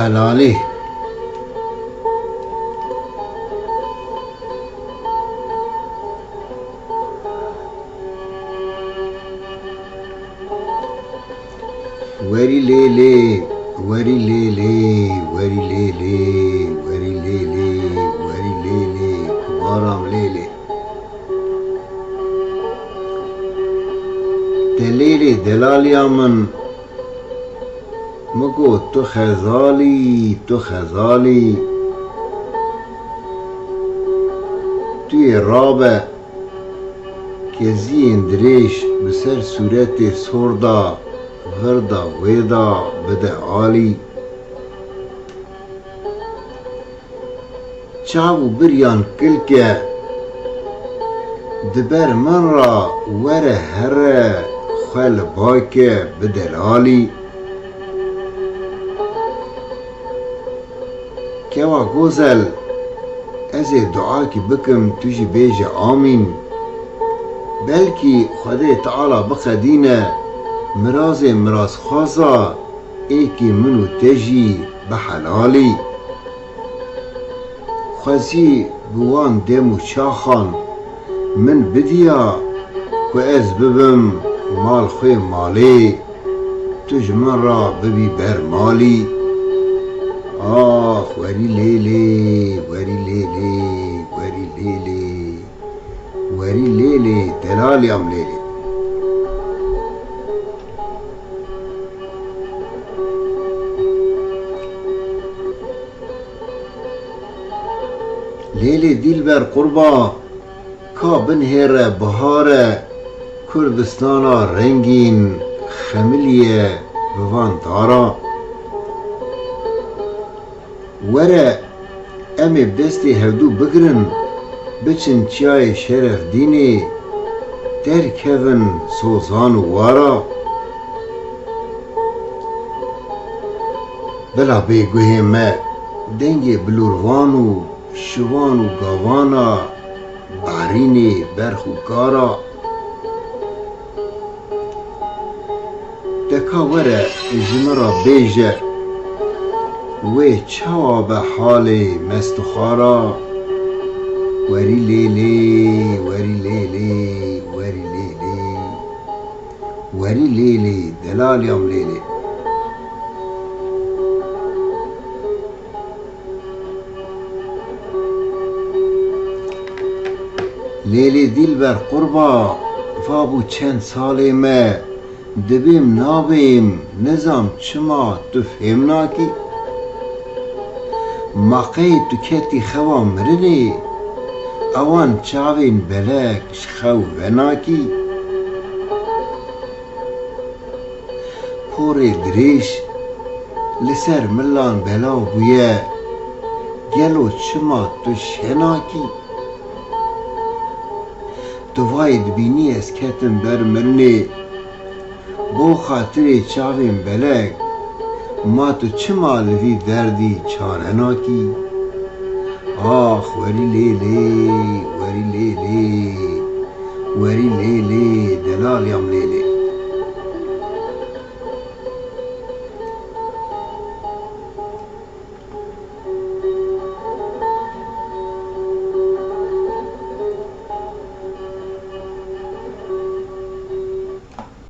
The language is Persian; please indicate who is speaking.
Speaker 1: حلالی وری لیلی وری لیلی وری لیلی وری لیلی وری لیلی بارم لیلی دلیلی دلالیا من مگو تو خزالی تو خزالی توی رابه که زین دریش بسر صورت سردا غردا ویدا بده عالی چاو بریان کلکه دبر من را وره هره خل باکه بدلالی کوا گوزل از دعا کی بکم توجی بیجه آمین بلکی خدا تعالی بخدینه مراز خوازا ایکی منو تجی بحلالی خوزی بوان دمو چاخان من بدیا و از ببم مال خوی مالی توج من را ببی بر مالی آخ وری لیلی وری لیلی وری لیلی وری لیلی دلالی ام لیلی لیلی دیل بر قربا کا بنهره بهاره کردستانا رنگین خملیه بوان دارا وره امی بدستی هفدو بگرن بچن چای شرف دینی در کون سوزان وارا بلا بیگوه ما دنگ بلوروانو شوانو گاوانا بحرینی برخو کارا دکا وره جمرا بیجه و چاوا به حال مستخارا وری لیلی وری لیلی وری لیلی وری لیلی دلالیم لیلی لیلی دیل بر قربا فابو چند سالی ما دبیم نابیم نظام چما تو فهمناکی مقی تو کتی خوا مرنی اوان چاوین بلک شخو وناکی پوری دریش لسر ملان بلا بویه گلو چما تو شناکی تو واید بینی از کتن بر مرنی بو خاطر چاوین بلک ما تو چما لوی دردی چارناکی آخ وری لیلی وری لیلی وری لیلی دلالیم لیلی